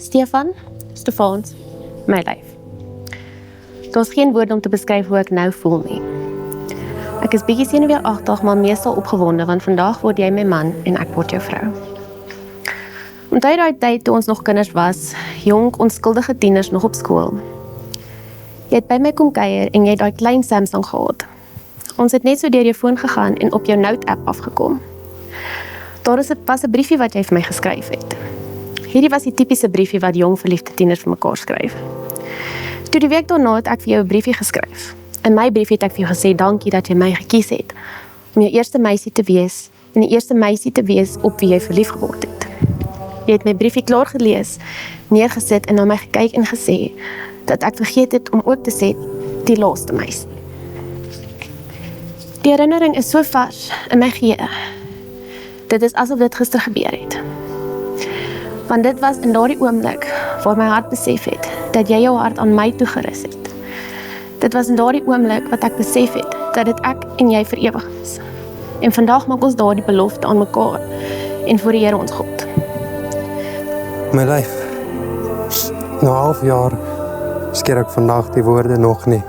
Stefaans, my lyf. Daar's geen woord om te beskryf hoe ek nou voel nie. Ek is bietjie senuweeagtig, maar meestal opgewonde, want vandag word jy my man en ek word jou vrou. Onthou daai tyd toe ons nog kinders was, jong, onskuldige tieners nog op skool. Jy het by my kom kuier en jy het daai klein Samsung gehad. Ons het net so deur jou foon gegaan en op jou note-app afgekom. Daar was 'n briefie wat jy vir my geskryf het. Hierdie was die tipiese briefie wat jong verliefde tieners vir mekaar skryf. Toe die week daarna het ek vir jou 'n briefie geskryf. In my briefie het ek vir jou gesê, dankie dat jy my gekies het, om jou eerste meisie te wees, en die eerste meisie te wees op wie jy verlief geword het. Jy het my briefie klaar gelees, neergesit en na my gekyk en gesê, dat ek vergeet het om ook te sê, die laaste meisie. Die herinnering is so vars in my geheue. Dit is asof dit gister gebeur het. Want dit was in daardie oomblik waar my hart besef het, dat jy jou hart aan my toegerus het. Dit was in daardie oomblik wat ek besef het, dat dit ek en jy vir ewig is. En vandag maak ons daardie belofte aan mekaar en voor die Here ons God. My lyf, na 11 jaar skeer ek vandag die woorde nog nie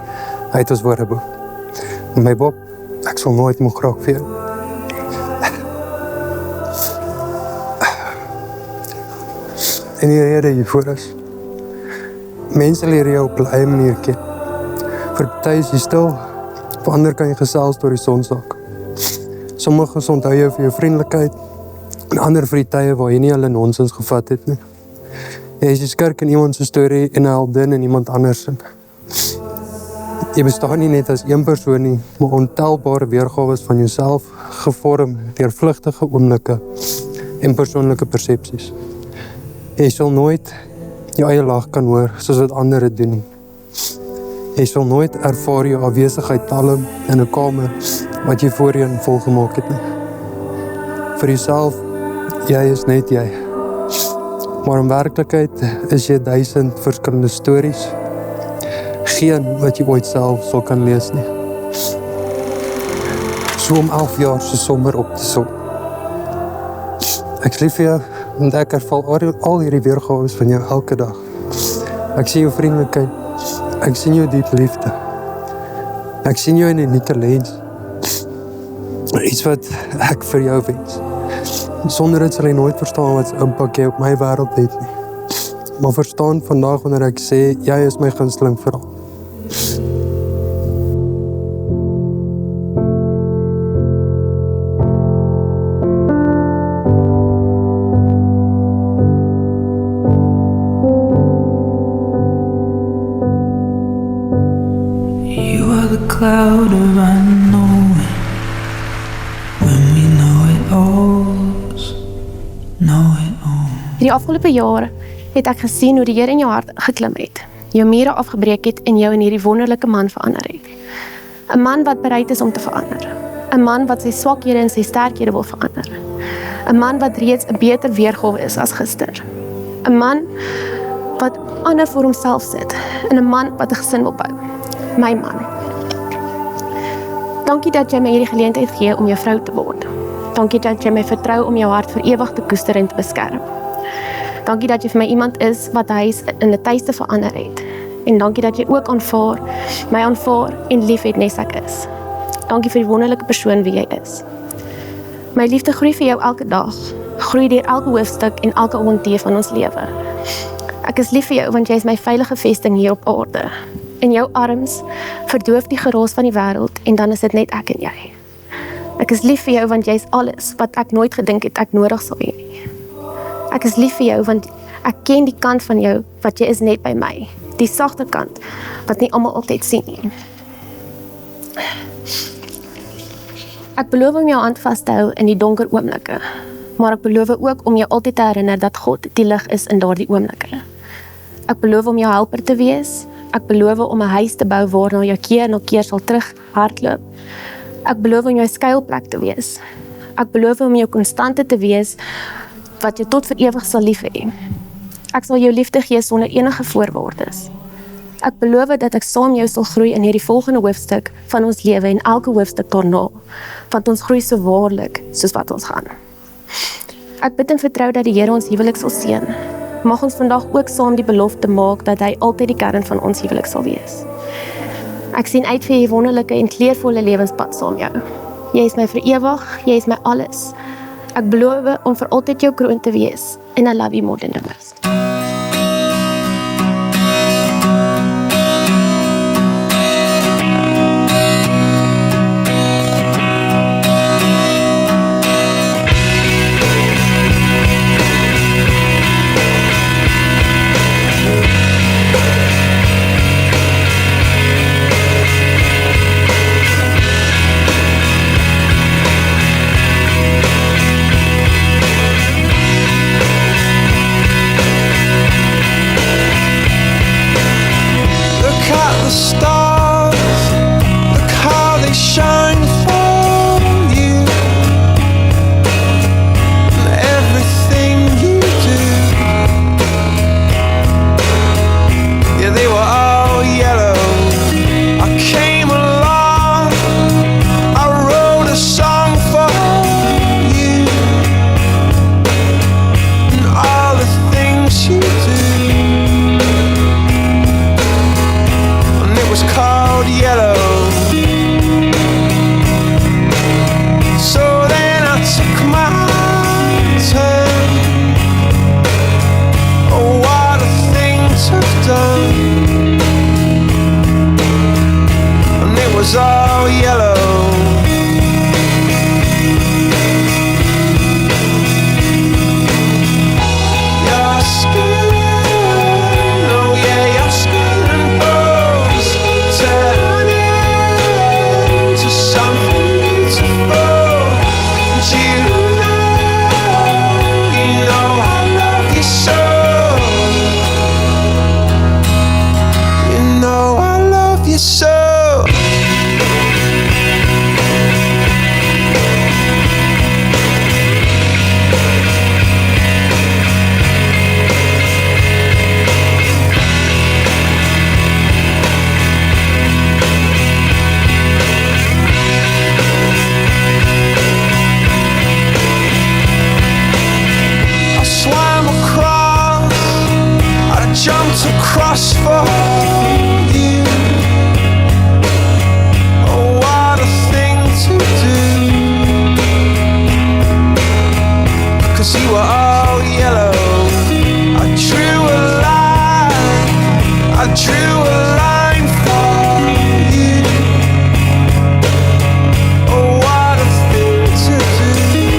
uit ons woordeboek. My Bob, ek sal nooit moeg raak vir jou. En die rede hiervoor is, mense leer jou op 'n eie manier ken. Vir party is jy stil, vir ander kan jy gesels deur die sonsak. Sommiges onthou jou vir jou vriendelikheid, en ander vir die tye waar jy nie hulle nonsens gevat het nie. Jy is die skurk in iemand se storie en 'n heldin in iemand anders se. Jy bestaan nie net as een persoon nie, maar ontelbare weergawe van jouself, gevorm deur vlugtige oomblikke en persoonlike persepsies. Jy sal nooit jou eie lag kan hoor soos wat ander dit doen nie. Jy sal nooit ervaar jou afwesigheid talm in 'n kamer wat jy voorheen volgemaak het nie. Vir jouself, jy is net jy. Maar in werklikheid is jy 1000 verskillende stories. Geen wat jy ooit self sal kan lees nie. So om 11 jaar so somber op te som. Ek is lief vir jou, want ek ervaar al hierdie weergawe van jou elke dag. Ek sien jou vriendelikheid, ek sien jou diep liefde. Ek sien jou in 'n unieke lens. Iets wat ek vir jou wens. Sonder dit sal jy nooit verstaan wat impak jy op my wêreld het nie. Maar verstaan vandag wanneer ek sê, jy is my gunsteling vir al. Cloud of unknowing, when we know it all. Die afgelope jaar het ek gesien hoe die Here in jou hart geklim het, jou mure afgebreek het en jou in hierdie wonderlike man verander het. 'n Man wat bereid is om te verander. 'n Man wat sy swakhede en sy sterkhede wil verander. 'n Man wat reeds 'n beter weergawe is as gister. 'n Man wat ander vir homself sit en 'n man wat 'n gesin wil bou. My man. Dankie dat jy my hierdie geleentheid gee om jou vrou te word. Dankie dat jy my vertrou om jou hart vir ewig te koester en te beskerm. Dankie dat jy vir my iemand is wat huis in 'n tuiste verander het. En dankie dat jy ook my aanvaar en lief het nes ek is. Dankie vir die wonderlike persoon wie jy is. My liefde groei vir jou elke dag, groei deur elke hoofstuk en elke avontuur van ons lewe. Ek is lief vir jou want jy is my veilige vesting hier op aarde. In jou arms verdoof die geraas van die wêreld en dan is dit net ek en jy. Ek is lief vir jou want jy is alles wat ek nooit gedink het ek nodig sal hê nie. Ek is lief vir jou want ek ken die kant van jou wat jy is net by my. Die sagte kant wat nie almal altyd sien nie. Ek beloof om jou hand vas te hou in die donker oomblikke, maar ek beloof ook om jou altyd te herinner dat God die lig is in daardie oomblikke. Ek beloof om jou helper te wees. Ek beloof om 'n huis te bou waarna jou keer na keer sal terug hardloop. Ek beloof om jou skuilplek te wees. Ek beloof om jou konstante te wees wat jou tot vir ewig sal lief hê. Ek sal jou liefde gee sonder enige voorwaardes. Ek beloof dat ek saam jou sal groei in hierdie volgende hoofstuk van ons lewe en elke hoofstuk daarna, want ons groei so waarlik soos wat ons gaan. Ek bid en vertrou dat die Here ons huwelik sal seën, Mag ons vandag ook saam die belofte maak dat hy altyd die kern van ons huwelik sal wees. Ek sien uit vir hierdie wonderlike en kleurvolle lewenspad saam jou. Jy is my vir ewig, jy is my alles. Ek beloof om vir altyd jou kroon te wees en I love you more than the rest. Across for you. Oh, what a thing to do. 'Cause you were all yellow. I drew a line. I drew a line for you. Oh, what a thing to do.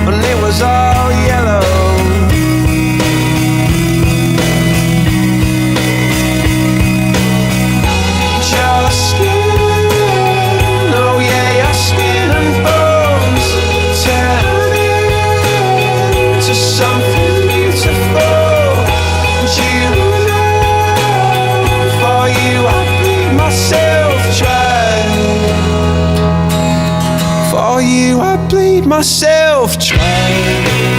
And it was all yellow. Something beautiful, you know, for you I bleed myself dry. For you I bleed myself dry.